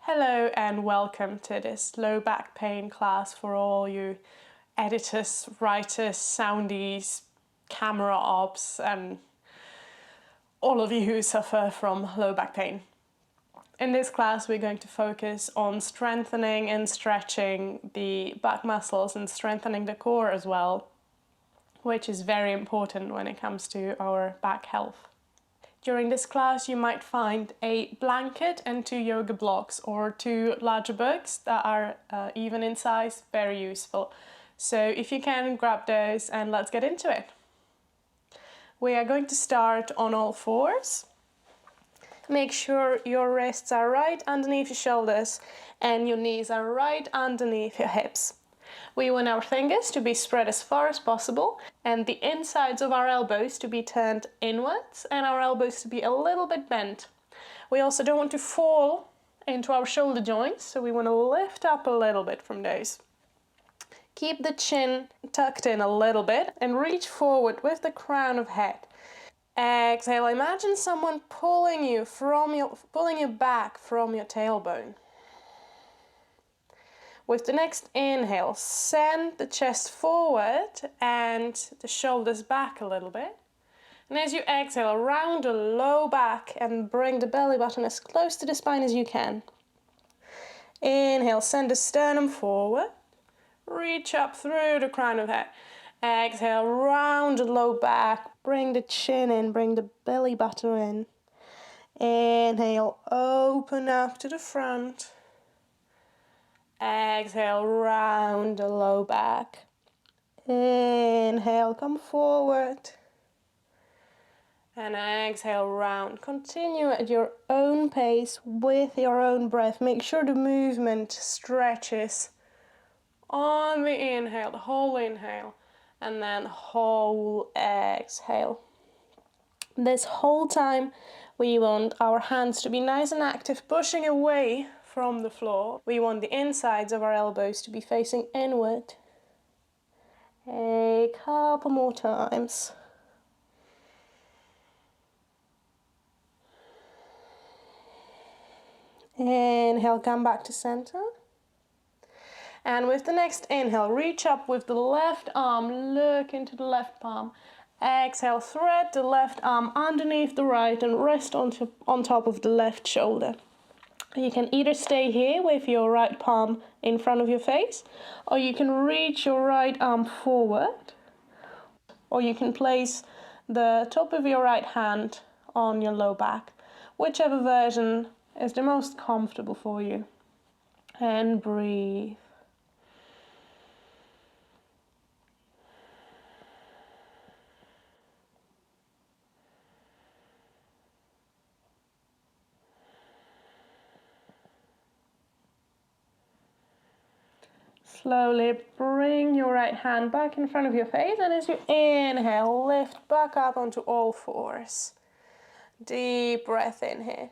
Hello and welcome to this low back pain class for all you editors, writers, soundies, camera ops and all of you who suffer from low back pain. In this class we're going to focus on strengthening and stretching the back muscles and strengthening the core as well, which is very important when it comes to our back health. During this class you might find a blanket and 2 yoga blocks or 2 larger books that are even in size, very useful. So if you can, grab those and let's get into it. We are going to start on all fours. Make sure your wrists are right underneath your shoulders and your knees are right underneath your hips. We want our fingers to be spread as far as possible and the insides of our elbows to be turned inwards and our elbows to be a little bit bent. We also don't want to fall into our shoulder joints, so we want to lift up a little bit from those. Keep the chin tucked in a little bit and reach forward with the crown of head. Exhale, imagine someone pulling you back from your tailbone. With the next inhale, send the chest forward and the shoulders back a little bit. And as you exhale, round the low back and bring the belly button as close to the spine as you can. Inhale, send the sternum forward. Reach up through the crown of head. Exhale, round the low back. Bring the chin in, bring the belly button in. Inhale, open up to the front. Exhale, round the low back. Inhale, come forward. And exhale, round. Continue at your own pace with your own breath. Make sure the movement stretches on the inhale, the whole inhale, and then whole exhale. This whole time, we want our hands to be nice and active, pushing away from the floor. We want the insides of our elbows to be facing inward. A couple more times. Inhale, come back to center. And with the next inhale, reach up with the left arm, look into the left palm. Exhale, thread the left arm underneath the right and rest on top of the left shoulder. You can either stay here with your right palm in front of your face, or you can reach your right arm forward, or you can place the top of your right hand on your low back, whichever version is the most comfortable for you. And breathe. Slowly bring your right hand back in front of your face, and as you inhale, lift back up onto all fours. Deep breath in here.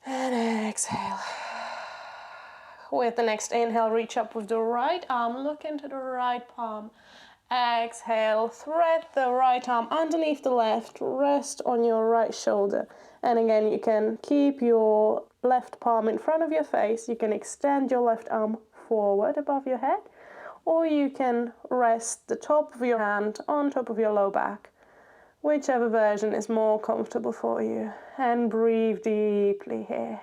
And exhale. With the next inhale, reach up with the right arm, look into the right palm. Exhale, thread the right arm underneath the left, rest on your right shoulder. And again, you can keep your left palm in front of your face. You can extend your left arm forward above your head, or you can rest the top of your hand on top of your low back, whichever version is more comfortable for you. And breathe deeply here.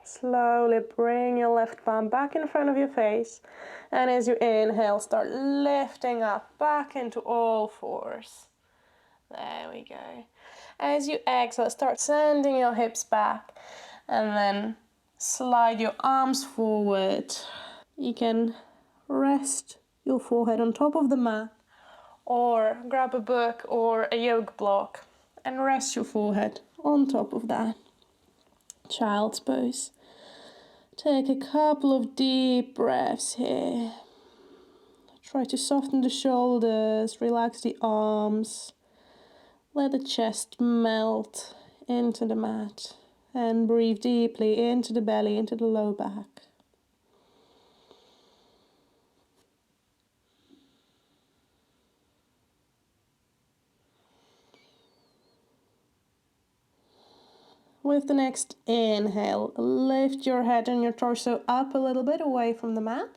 Slowly bring your left palm back in front of your face, and as you inhale, start lifting up back into all fours. There we go. As you exhale, start sending your hips back, and then slide your arms forward. You can rest your forehead on top of the mat, or grab a book or a yoga block and rest your forehead on top of that. Child's pose. Take a couple of deep breaths here. Try to soften the shoulders, relax the arms, let the chest melt into the mat, and breathe deeply into the belly, into the low back. With the next inhale, lift your head and your torso up a little bit away from the mat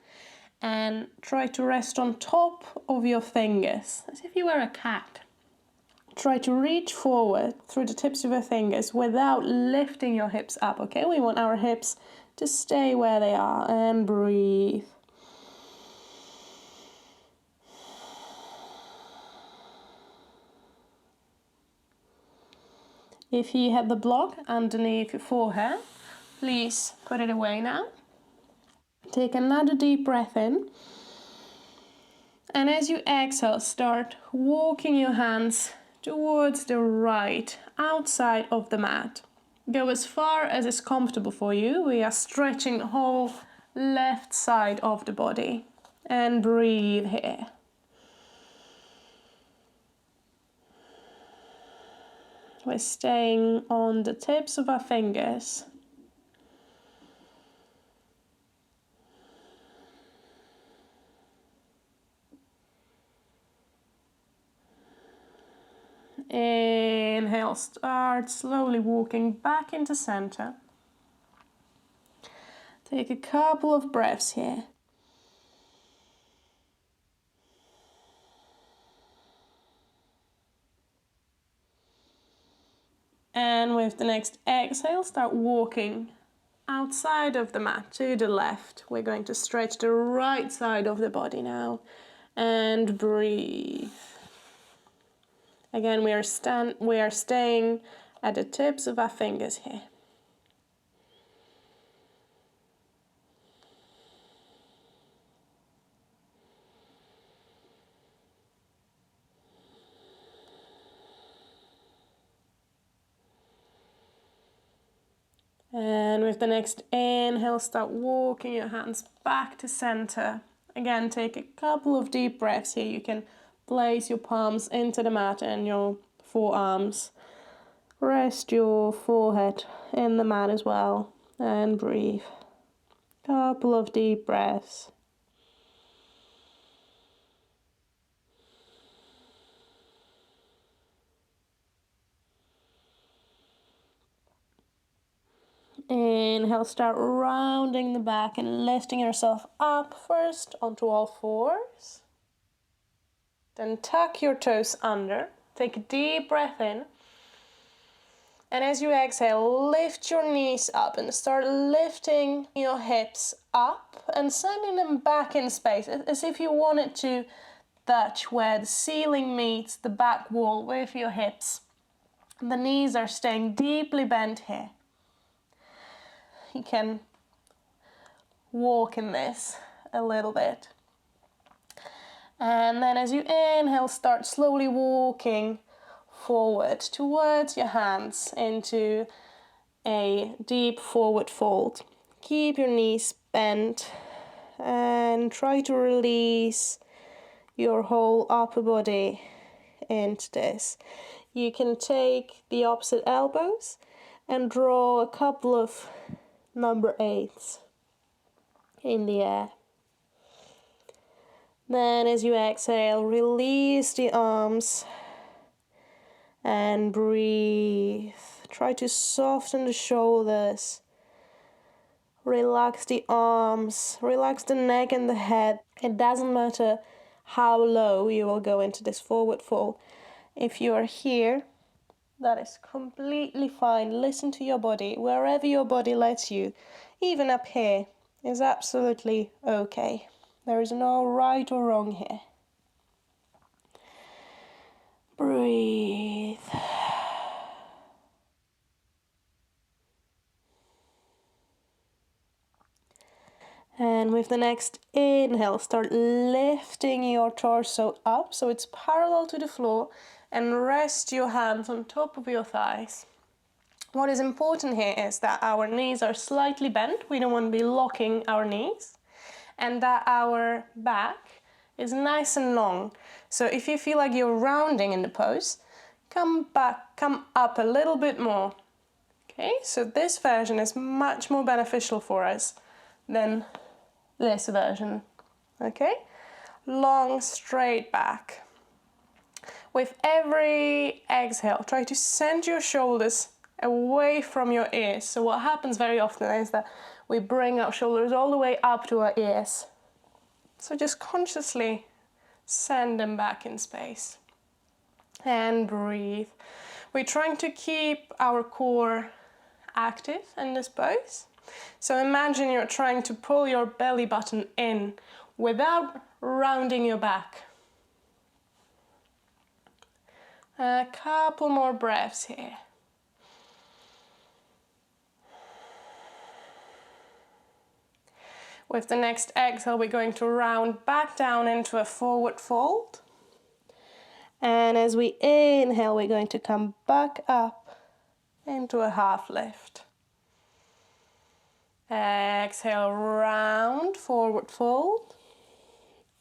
and try to rest on top of your fingers, as if you were a cat. Try to reach forward through the tips of your fingers without lifting your hips up, okay? We want our hips to stay where they are, and breathe. If you have the block underneath your forehead, please put it away now. Take another deep breath in. And as you exhale, start walking your hands towards the right, outside of the mat. Go as far as is comfortable for you. We are stretching the whole left side of the body. And breathe here. We're staying on the tips of our fingers. Inhale, start slowly walking back into center. Take a couple of breaths here. And with the next exhale, start walking outside of the mat to the left. We're going to stretch the right side of the body now. And breathe. Again, we are staying at the tips of our fingers here. And with the next inhale, start walking your hands back to center. Again, take a couple of deep breaths here. You can place your palms into the mat and your forearms. Rest your forehead in the mat as well. And breathe. Couple of deep breaths. Inhale, start rounding the back and lifting yourself up first onto all fours. Then tuck your toes under. Take a deep breath in. And as you exhale, lift your knees up and start lifting your hips up and sending them back in space, as if you wanted to touch where the ceiling meets the back wall with your hips. The knees are staying deeply bent here. You can walk in this a little bit. And then as you inhale, start slowly walking forward towards your hands into a deep forward fold. Keep your knees bent and try to release your whole upper body into this. You can take the opposite elbows and draw a couple of number 8s in the air. Then as you exhale, release the arms and breathe. Try to soften the shoulders. Relax the arms, relax the neck and the head. It doesn't matter how low you will go into this forward fold. If you are here, that is completely fine. Listen to your body. Wherever your body lets you, even up here, is absolutely okay. There is no right or wrong here. Breathe. And with the next inhale, start lifting your torso up so it's parallel to the floor, and rest your hands on top of your thighs. What is important here is that our knees are slightly bent. We don't want to be locking our knees. And that our back is nice and long. So if you feel like you're rounding in the pose, come back, come up a little bit more. Okay, so this version is much more beneficial for us than this version. Okay, long straight back. With every exhale, try to send your shoulders away from your ears. So what happens very often is that we bring our shoulders all the way up to our ears. So just consciously send them back in space. And breathe. We're trying to keep our core active in this pose. So imagine you're trying to pull your belly button in without rounding your back. A couple more breaths here. With the next exhale, we're going to round back down into a forward fold. And as we inhale, we're going to come back up into a half lift. Exhale, round, forward fold.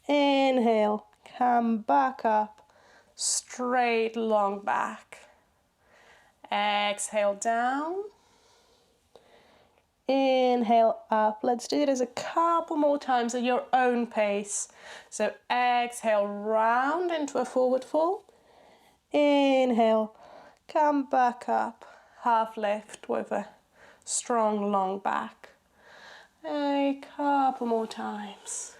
Inhale, come back up, straight long back. Exhale down. Inhale up. Let's do this a couple more times at your own pace. So exhale, round into a forward fold. Inhale, come back up, half lift with a strong long back. A couple more times.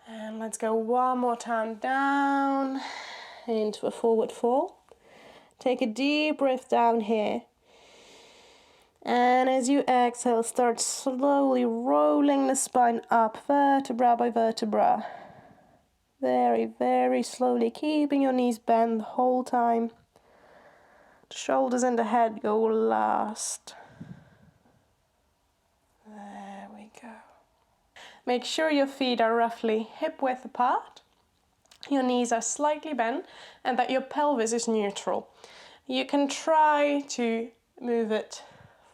And let's go one more time down into a forward fold. Take a deep breath down here. And as you exhale, start slowly rolling the spine up, vertebra by vertebra. Very, very slowly, keeping your knees bent the whole time. The shoulders and the head go last. There we go. Make sure your feet are roughly hip width apart. Your knees are slightly bent and that your pelvis is neutral. You can try to move it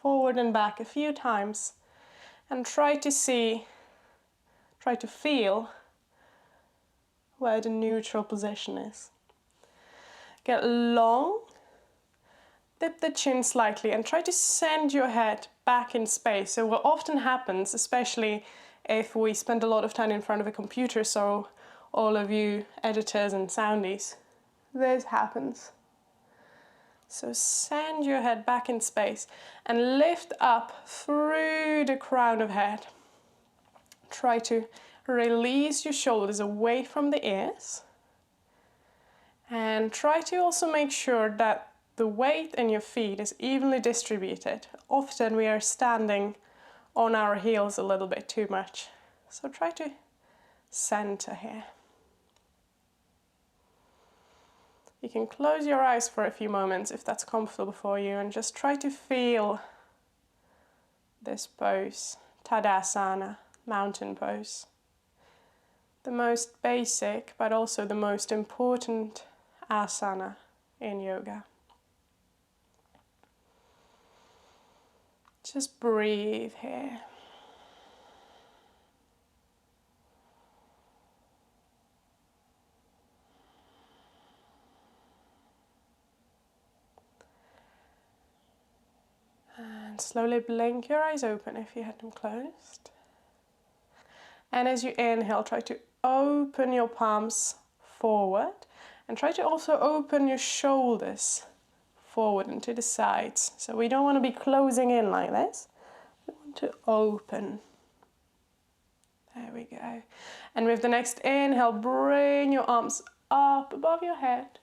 forward and back a few times and try to feel where the neutral position is. Get long, dip the chin slightly and try to send your head back in space. So what often happens, especially if we spend a lot of time in front of a computer, so all of you editors and soundies, this happens. So send your head back in space and lift up through the crown of head. Try to release your shoulders away from the ears. And try to also make sure that the weight in your feet is evenly distributed. Often we are standing on our heels a little bit too much. So try to center here. You can close your eyes for a few moments if that's comfortable for you and just try to feel this pose, Tadasana, mountain pose. The most basic but also the most important asana in yoga. Just breathe here. And slowly blink your eyes open if you had them closed. And as you inhale, try to open your palms forward and try to also open your shoulders forward and to the sides. So we don't want to be closing in like this. We want to open. There we go. And with the next inhale, bring your arms up above your head.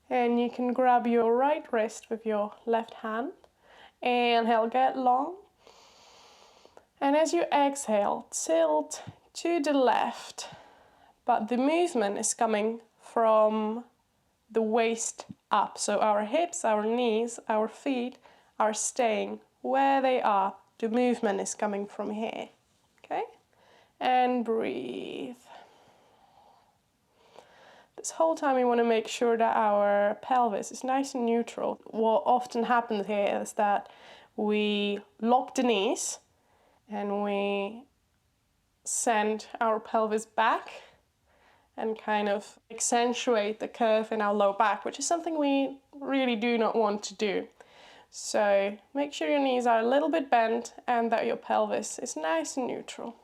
And you can grab your right wrist with your left hand. Inhale, get long. And as you exhale, tilt to the left. But the movement is coming from the waist up. So our hips, our knees, our feet are staying where they are. The movement is coming from here. Okay? And breathe. This whole time we want to make sure that our pelvis is nice and neutral. What often happens here is that we lock the knees and we send our pelvis back and kind of accentuate the curve in our low back, which is something we really do not want to do. So make sure your knees are a little bit bent and that your pelvis is nice and neutral.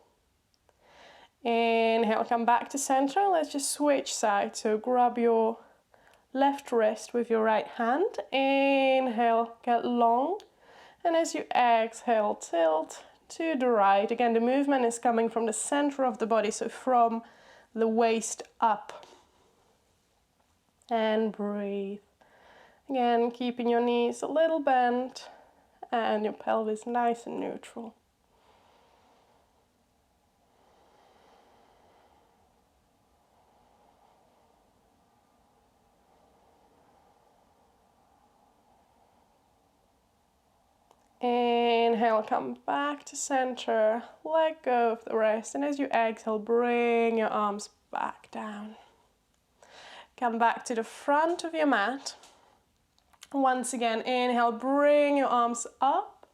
Inhale, come back to center. Let's just switch sides. So grab your left wrist with your right hand. Inhale, get long. And as you exhale, tilt to the right. Again, the movement is coming from the center of the body, so from the waist up. And breathe. Again, keeping your knees a little bent and your pelvis nice and neutral. Inhale, come back to center, let go of the rest, and as you exhale, bring your arms back down. Come back to the front of your mat. Once again, inhale, bring your arms up,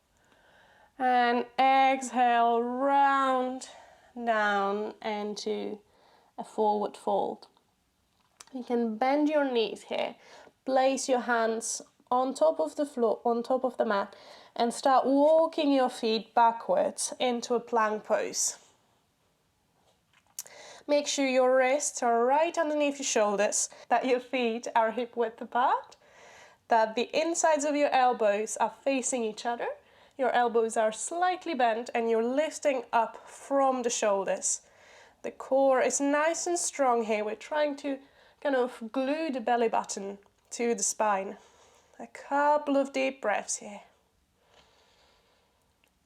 and exhale, round down into a forward fold. You can bend your knees here, place your hands on top of the floor, on top of the mat, and start walking your feet backwards into a plank pose. Make sure your wrists are right underneath your shoulders, that your feet are hip width apart, that the insides of your elbows are facing each other, your elbows are slightly bent, and you're lifting up from the shoulders. The core is nice and strong here. We're trying to kind of glue the belly button to the spine. A couple of deep breaths here.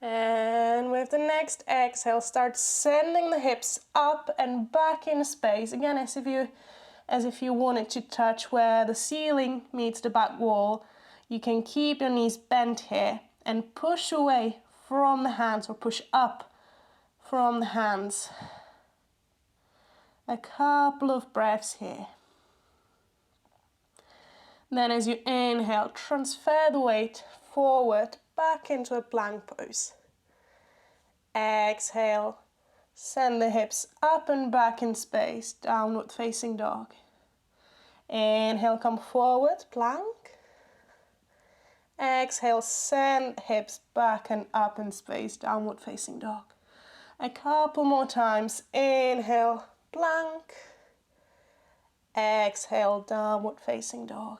And with the next exhale, start sending the hips up and back in space. Again, as if you wanted to touch where the ceiling meets the back wall. You can keep your knees bent here and push away from the hands or push up from the hands. A couple of breaths here. Then as you inhale, transfer the weight forward, back into a plank pose. Exhale, send the hips up and back in space, downward facing dog. Inhale, come forward, plank. Exhale, send hips back and up in space, downward facing dog. A couple more times. Inhale, plank. Exhale, downward facing dog.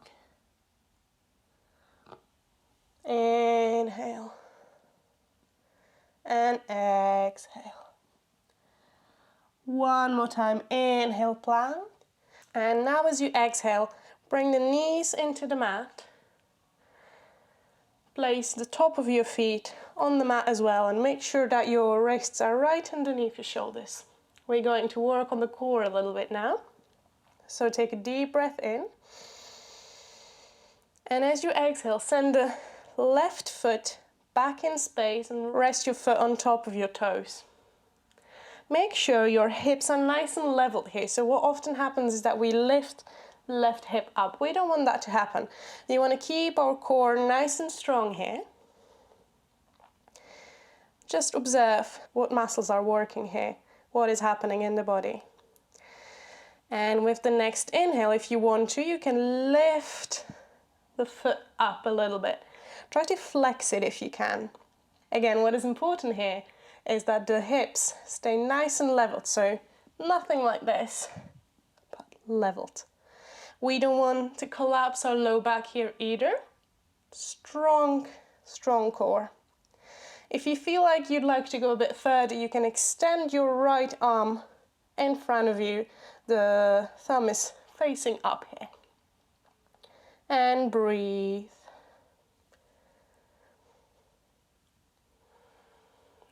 Inhale and exhale. One more time. Inhale, plank. And now as you exhale, bring the knees into the mat. Place the top of your feet on the mat as well, and make sure that your wrists are right underneath your shoulders. We're going to work on the core a little bit now. So take a deep breath in. And as you exhale, send the left foot back in space and rest your foot on top of your toes. Make sure your hips are nice and leveled here. So what often happens is that we lift the left hip up. We don't want that to happen. You want to keep our core nice and strong here. Just observe what muscles are working here, what is happening in the body. And with the next inhale, if you want to, you can lift the foot up a little bit. Try to flex it if you can. Again, what is important here is that the hips stay nice and leveled, so nothing like this, but leveled. We don't want to collapse our low back here either. Strong, strong core. If you feel like you'd like to go a bit further, you can extend your right arm in front of you. The thumb is facing up here. And breathe.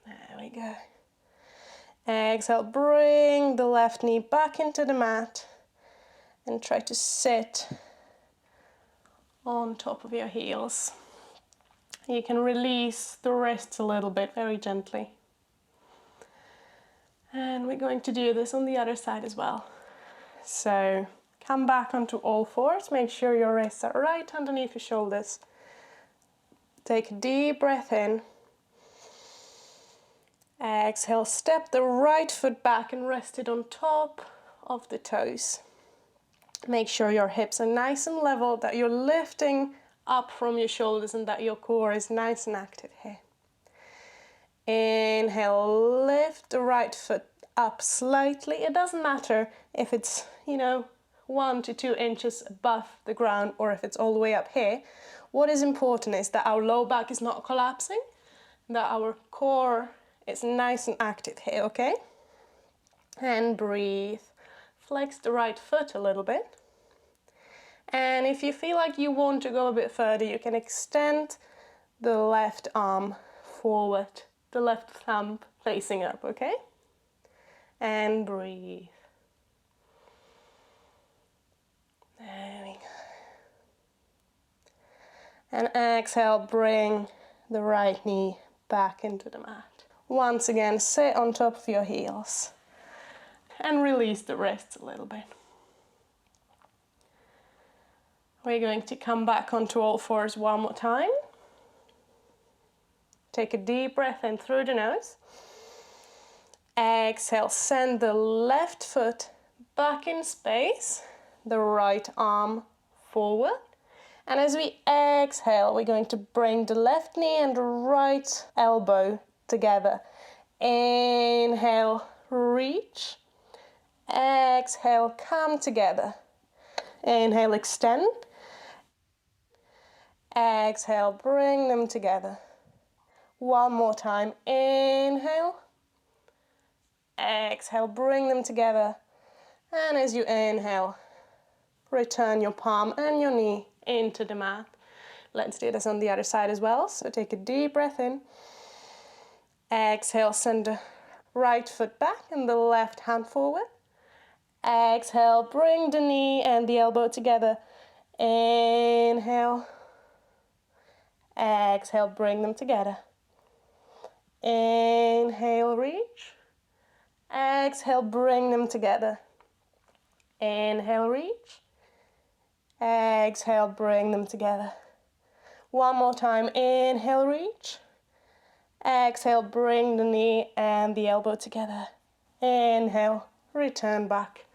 There we go. Exhale, bring the left knee back into the mat and try to sit on top of your heels. You can release the wrists a little bit, very gently. And we're going to do this on the other side as well. So come back onto all fours. Make sure your wrists are right underneath your shoulders. Take a deep breath in. Exhale, step the right foot back and rest it on top of the toes. Make sure your hips are nice and level, that you're lifting up from your shoulders and that your core is nice and active here. Inhale, lift the right foot up slightly. It doesn't matter if it's, 1 to 2 inches above the ground or if it's all the way up here. What is important is that our low back is not collapsing, that our core is nice and active here, okay? And breathe. Flex the right foot a little bit. And if you feel like you want to go a bit further, you can extend the left arm forward, the left thumb facing up, okay? And breathe. There we go. And exhale, bring the right knee back into the mat. Once again, sit on top of your heels and release the wrists a little bit. We're going to come back onto all fours one more time. Take a deep breath in through the nose. Exhale, send the left foot back in space, the right arm forward. And as we exhale, we're going to bring the left knee and the right elbow together. Inhale, reach. Exhale, come together. Inhale, extend. Exhale, bring them together. One more time. Inhale. Exhale, bring them together. And as you inhale, return your palm and your knee into the mat. Let's do this on the other side as well. So take a deep breath in. Exhale, send the right foot back and the left hand forward. Exhale, bring the knee and the elbow together. Inhale. Exhale, bring them together. Inhale, reach. Exhale, bring them together. Inhale, reach. Exhale, bring them together. One more time. Inhale, reach. Exhale, bring the knee and the elbow together. Inhale, return back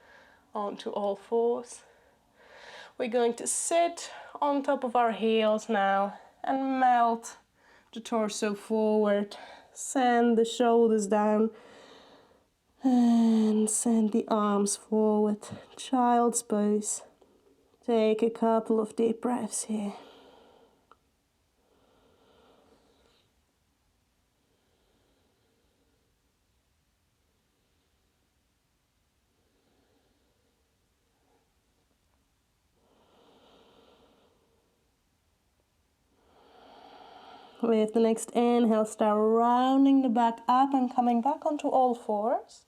onto all fours. We're going to sit on top of our heels now and melt the torso forward. Send the shoulders down and send the arms forward. Child's pose. Take a couple of deep breaths here. With the next inhale, start rounding the back up and coming back onto all fours.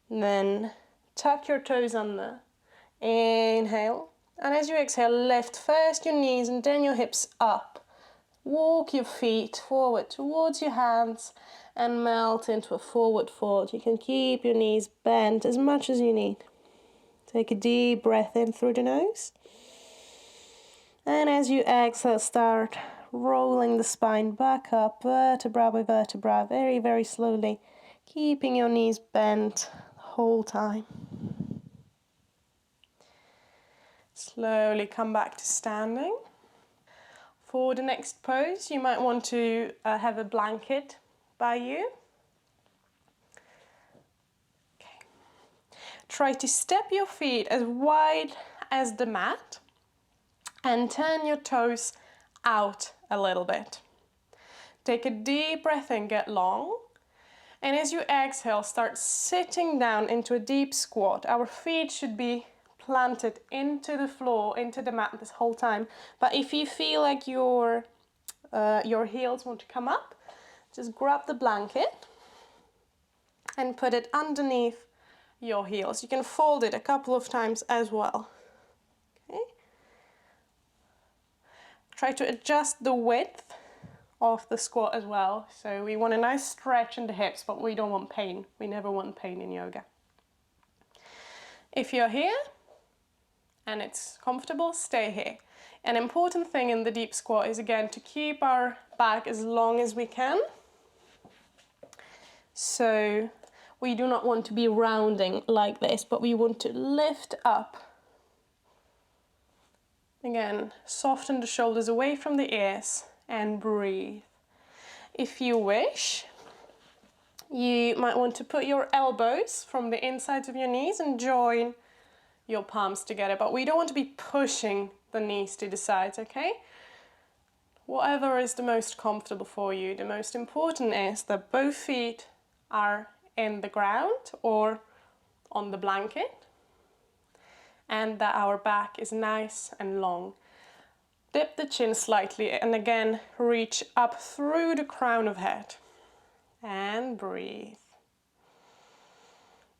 Then tuck your toes under. Inhale. And as you exhale, lift first your knees and then your hips up. Walk your feet forward towards your hands and melt into a forward fold. You can keep your knees bent as much as you need. Take a deep breath in through the nose. And as you exhale, start rolling the spine back up, vertebra by vertebra, very, very slowly, keeping your knees bent the whole time. Slowly come back to standing. For the next pose, you might want to have a blanket by you. Okay. Try to step your feet as wide as the mat and turn your toes out a little bit. Take a deep breath in, get long. And as you exhale, start sitting down into a deep squat. Our feet should be planted into the floor, into the mat this whole time. But if you feel like your heels want to come up, just grab the blanket and put it underneath your heels. You can fold it a couple of times as well. Okay. Try to adjust the width of the squat as well. So we want a nice stretch in the hips, but we don't want pain. We never want pain in yoga. If you're here and it's comfortable, stay here. An important thing in the deep squat is again to keep our back as long as we can. So we do not want to be rounding like this, but we want to lift up. Again, soften the shoulders away from the ears and breathe. If you wish, you might want to put your elbows from the insides of your knees and join your palms together, but we don't want to be pushing the knees to the sides, okay? Whatever is the most comfortable for you. The most important is that both feet are in the ground or on the blanket, and that our back is nice and long. Dip the chin slightly and again reach up through the crown of head and breathe.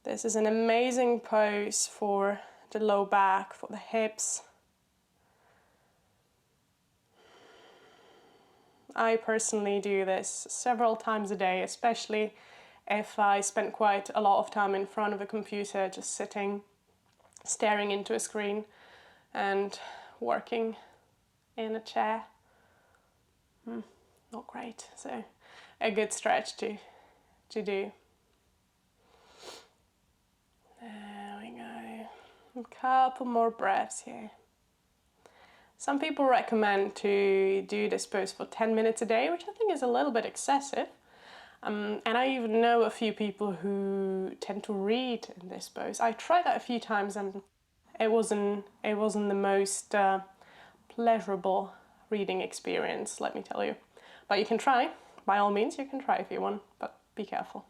This is an amazing pose for the low back, for the hips. I personally do this several times a day, especially if I spend quite a lot of time in front of a computer, just sitting, staring into a screen and working in a chair. Not great, so a good stretch to do. There we go. A couple more breaths here. Some people recommend to do this pose for 10 minutes a day, which I think is a little bit excessive. And I even know a few people who tend to read in this pose. I tried that a few times and it wasn't the most pleasurable reading experience, let me tell you. But you can try, by all means, you can try if you want, but be careful.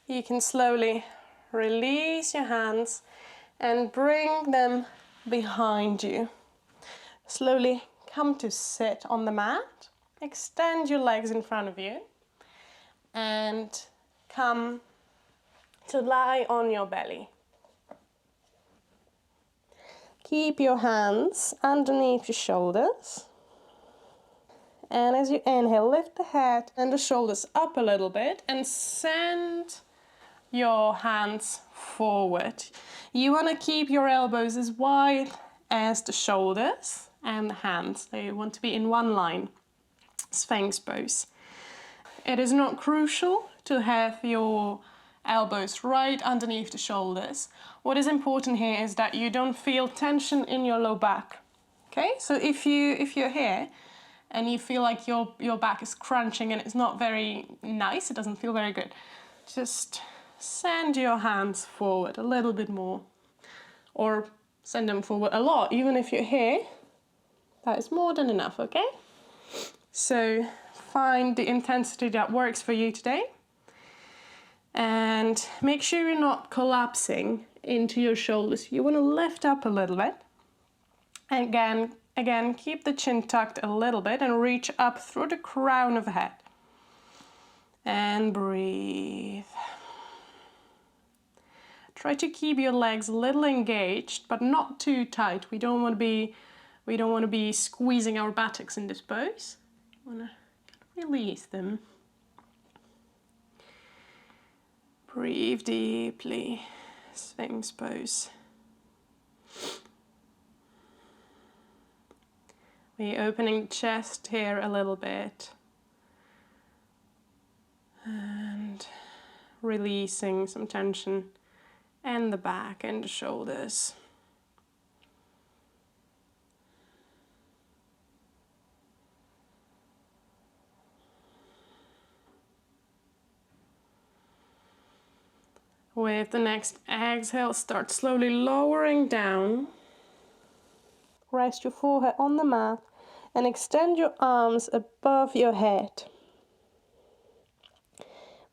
You can slowly release your hands and bring them behind you. Slowly come to sit on the mat. Extend your legs in front of you and come to lie on your belly. Keep your hands underneath your shoulders. And as you inhale, lift the head and the shoulders up a little bit and send your hands forward. You want to keep your elbows as wide as the shoulders and the hands. They want to be in one line, Sphinx pose. It is not crucial to have your elbows right underneath the shoulders. What is important here is that you don't feel tension in your low back. Okay, so if you're here and you feel like your back is crunching and it's not very nice, it doesn't feel very good, just send your hands forward a little bit more, or send them forward a lot. Even if you're here, that is more than enough, okay? So find the intensity that works for you today and make sure you're not collapsing into your shoulders. You want to lift up a little bit. Again, keep the chin tucked a little bit and reach up through the crown of the head. And breathe. Try to keep your legs a little engaged, but not too tight. We don't want to be squeezing our buttocks in this pose. We want to release them. Breathe deeply. Sphinx pose. We're opening the chest here a little bit. And releasing some tension in the back and the shoulders. With the next exhale, start slowly lowering down. Rest your forehead on the mat and extend your arms above your head.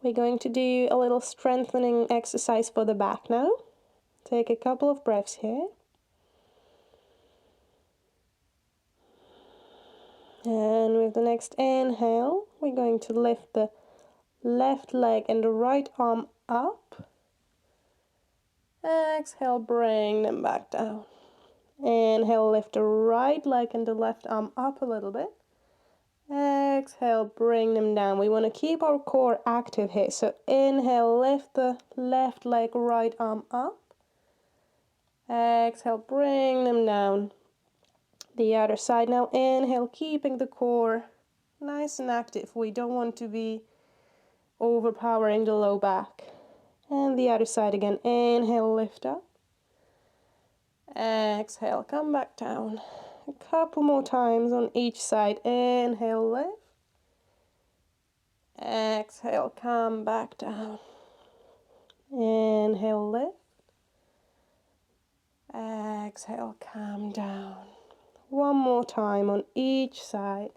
We're going to do a little strengthening exercise for the back now. Take a couple of breaths here. And with the next inhale, we're going to lift the left leg and the right arm up. Exhale, bring them back down. Inhale, lift the right leg and the left arm up a little bit. Exhale, bring them down. We want to keep our core active here. So inhale, lift the left leg, right arm up. Exhale, bring them down. The other side now. Inhale, keeping the core nice and active. We don't want to be overpowering the low back. And the other side again. Inhale, lift up. Exhale, come back down. A couple more times on each side. Inhale, lift. Exhale, come back down. Inhale, lift. Exhale, come down. One more time on each side.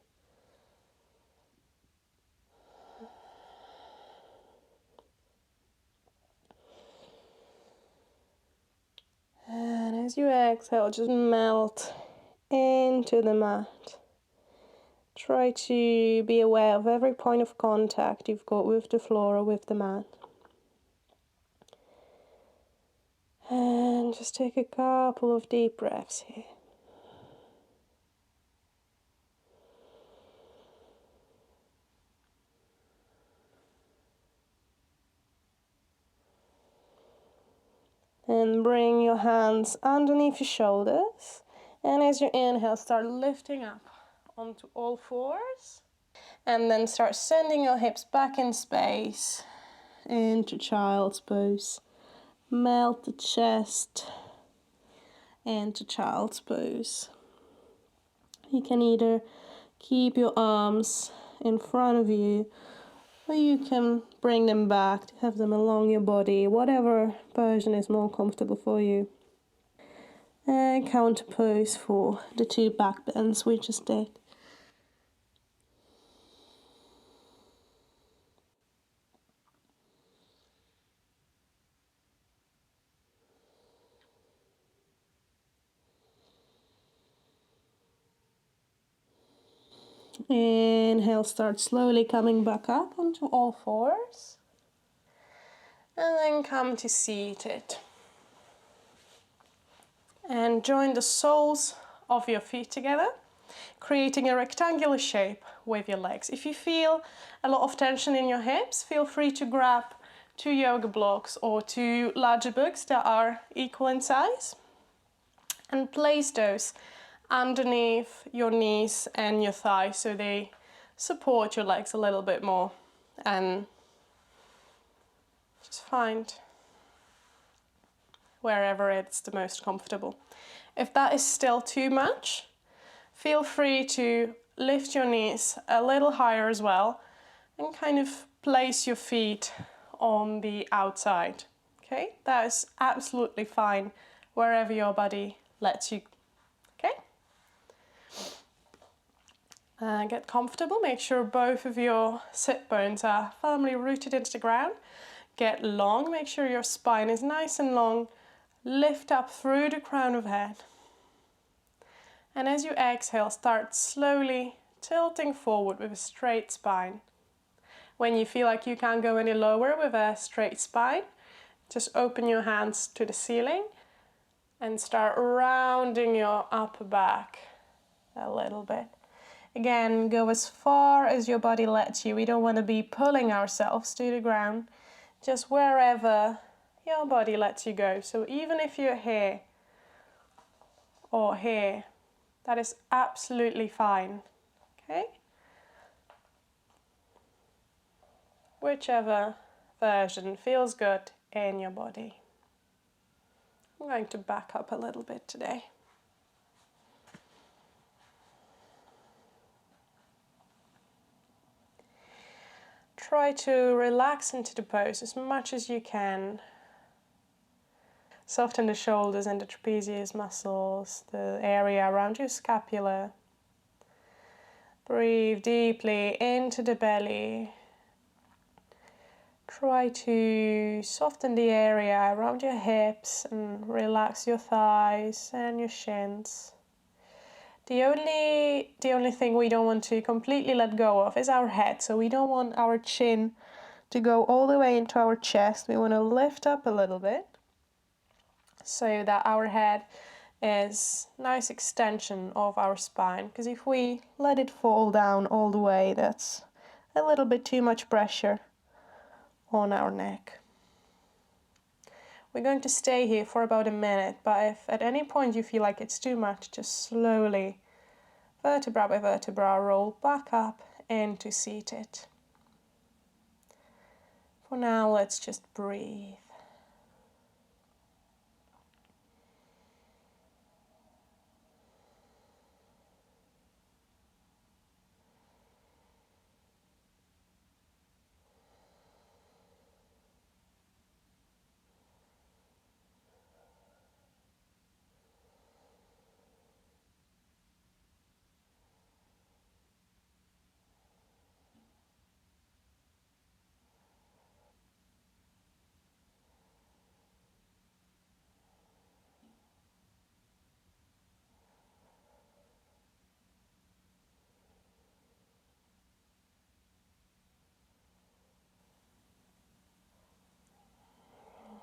And as you exhale, just melt into the mat. Try to be aware of every point of contact you've got with the floor or with the mat. And just take a couple of deep breaths here. And bring your hands underneath your shoulders. And as you inhale, start lifting up onto all fours. And then start sending your hips back in space into child's pose. Melt the chest into child's pose. You can either keep your arms in front of you, or you can bring them back to have them along your body, whatever version is more comfortable for you. And counter pose for the 2 back bends we just did. Inhale, start slowly coming back up onto all fours. And then come to seated. And join the soles of your feet together, creating a rectangular shape with your legs. If you feel a lot of tension in your hips, feel free to grab 2 yoga blocks or 2 larger books that are equal in size and place those underneath your knees and your thighs so they support your legs a little bit more, and just find wherever it's the most comfortable. If that is still too much, feel free to lift your knees a little higher as well and kind of place your feet on the outside. Okay, that is absolutely fine wherever your body lets you. Okay, get comfortable. Make sure both of your sit bones are firmly rooted into the ground. Get long. Make sure your spine is nice and long. Lift up through the crown of head. And as you exhale, start slowly tilting forward with a straight spine. When you feel like you can't go any lower with a straight spine, just open your hands to the ceiling and start rounding your upper back a little bit. Again, go as far as your body lets you. We don't want to be pulling ourselves to the ground, just wherever your body lets you go. So even if you're here or here, that is absolutely fine. Okay? Whichever version feels good in your body. I'm going to back up a little bit today. Try to relax into the pose as much as you can. Soften the shoulders and the trapezius muscles, the area around your scapula. Breathe deeply into the belly. Try to soften the area around your hips and relax your thighs and your shins. The only thing we don't want to completely let go of is our head. So we don't want our chin to go all the way into our chest. We want to lift up a little bit so that our head is nice extension of our spine, because if we let it fall down all the way, that's a little bit too much pressure on our neck. We're going to stay here for about a minute, but if at any point you feel like it's too much, just slowly, vertebra by vertebra, roll back up into seated. For now, let's just breathe.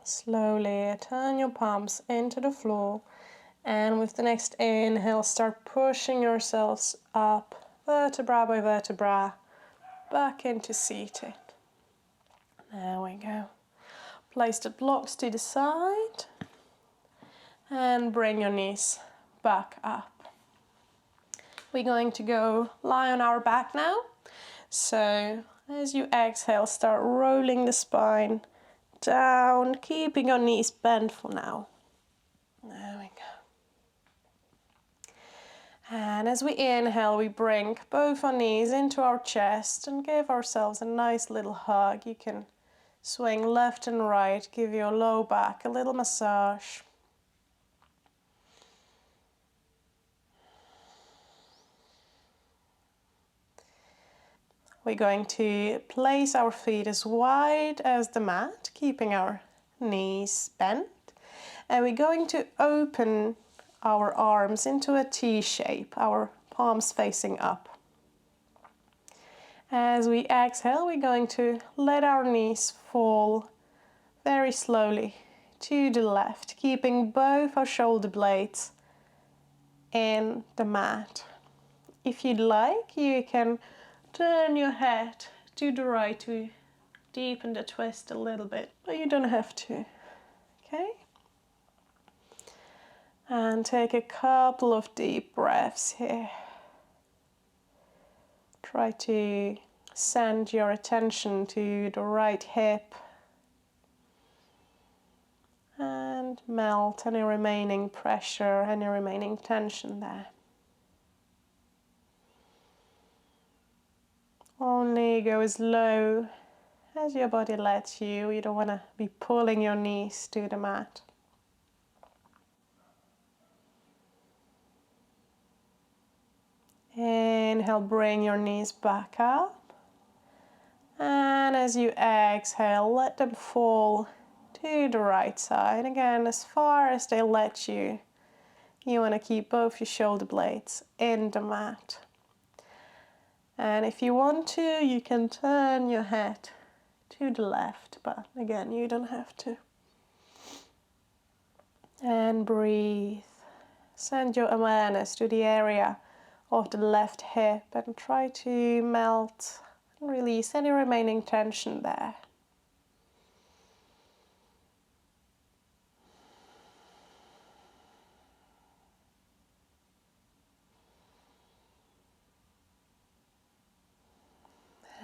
Slowly turn your palms into the floor, and with the next inhale, start pushing yourselves up, vertebra by vertebra, back into seated. There we go. Place the blocks to the side and bring your knees back up. We're going to go lie on our back now. So as you exhale, start rolling the spine down, keeping your knees bent for now. There we go. And as we inhale, we bring both our knees into our chest and give ourselves a nice little hug. You can swing left and right, give your low back a little massage. We're going to place our feet as wide as the mat, keeping our knees bent. And we're going to open our arms into a T shape, our palms facing up. As we exhale, we're going to let our knees fall very slowly to the left, keeping both our shoulder blades in the mat. If you'd like, you can turn your head to the right to deepen the twist a little bit, but you don't have to, okay? And take a couple of deep breaths here. Try to send your attention to the right hip and melt any remaining pressure, any remaining tension there. Only go as low as your body lets you. You don't want to be pulling your knees to the mat. Inhale, bring your knees back up. And as you exhale, let them fall to the right side. Again, as far as they let you. You want to keep both your shoulder blades in the mat. And if you want to, you can turn your head to the left, but again, you don't have to. And breathe. Send your awareness to the area of the left hip and try to melt and release any remaining tension there.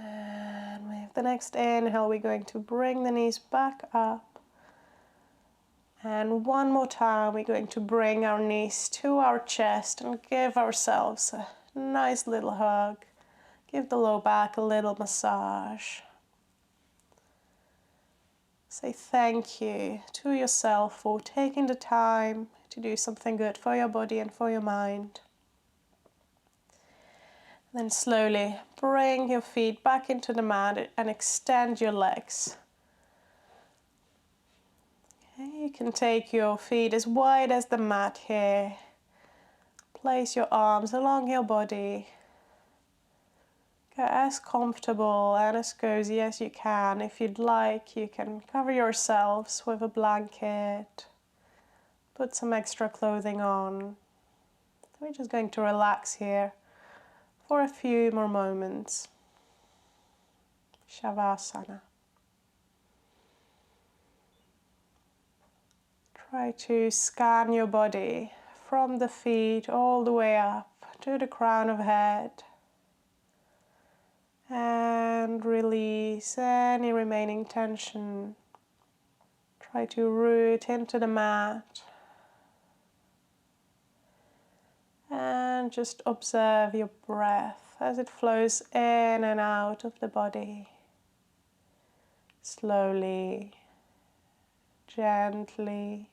And with the next inhale, we're going to bring the knees back up. And one more time, we're going to bring our knees to our chest and give ourselves a nice little hug. Give the low back a little massage. Say thank you to yourself for taking the time to do something good for your body and for your mind. Then slowly bring your feet back into the mat and extend your legs. Okay, you can take your feet as wide as the mat here. Place your arms along your body. Get as comfortable and as cozy as you can. If you'd like, you can cover yourselves with a blanket. put some extra clothing on. We're just going to relax here for a few more moments. Shavasana. Try to scan your body from the feet all the way up to the crown of head. And release any remaining tension. Try to root into the mat. And just observe your breath as it flows in and out of the body. Slowly, gently.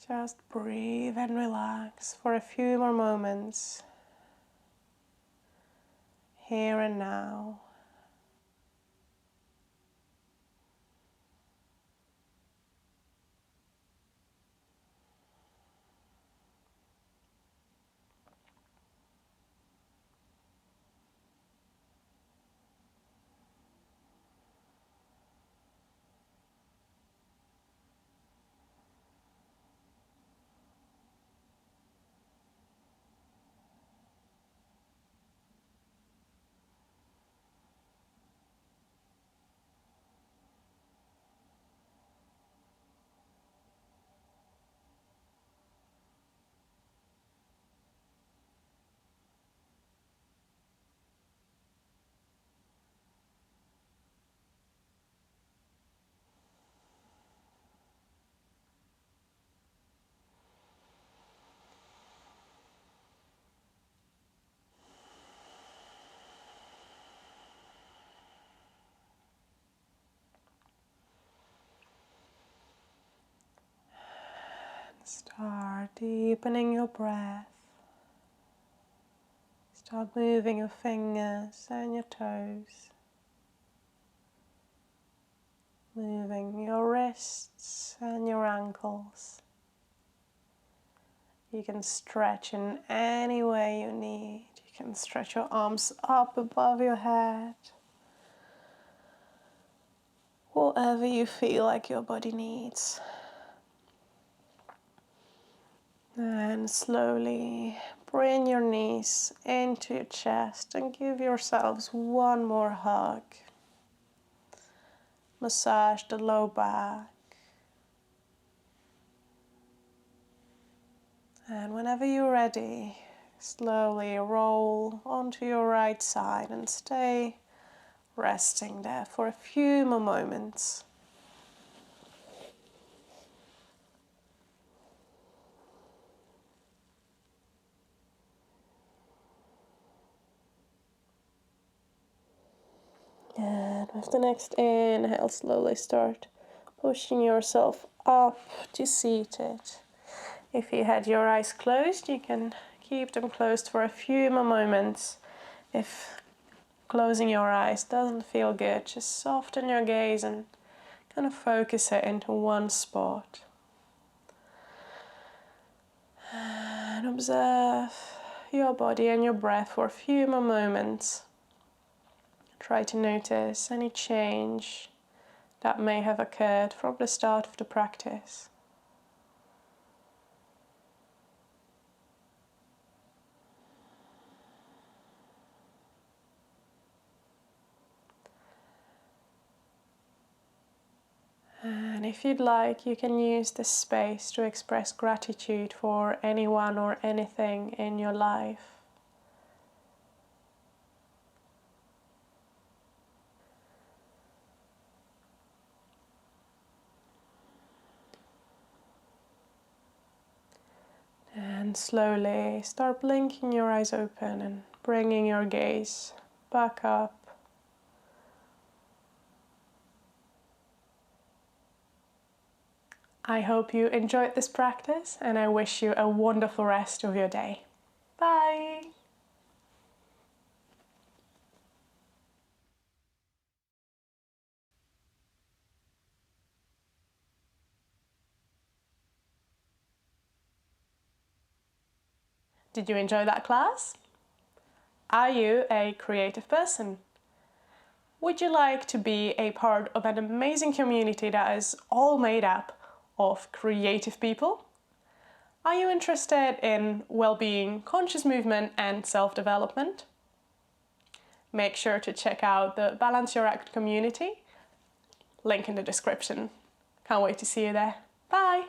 Just breathe and relax for a few more moments. Here and now. Start deepening your breath. Start moving your fingers and your toes. Moving your wrists and your ankles. You can stretch in any way you need. You can stretch your arms up above your head. Whatever you feel like your body needs. And slowly bring your knees into your chest and give yourselves one more hug. Massage the low back. And whenever you're ready, slowly roll onto your right side and stay resting there for a few more moments. And with the next inhale, slowly start pushing yourself up to seated. If you had your eyes closed, you can keep them closed for a few more moments. If closing your eyes doesn't feel good, just soften your gaze and kind of focus it into one spot. And observe your body and your breath for a few more moments. Try to notice any change that may have occurred from the start of the practice. And if you'd like, you can use this space to express gratitude for anyone or anything in your life. And slowly start blinking your eyes open and bringing your gaze back up. I hope you enjoyed this practice and I wish you a wonderful rest of your day. Bye! Did you enjoy that class? Are you a creative person? Would you like to be a part of an amazing community that is all made up of creative people? Are you interested in well-being, conscious movement and self-development? Make sure to check out the Balance Your Act community. Link in the description. Can't wait to see you there. Bye!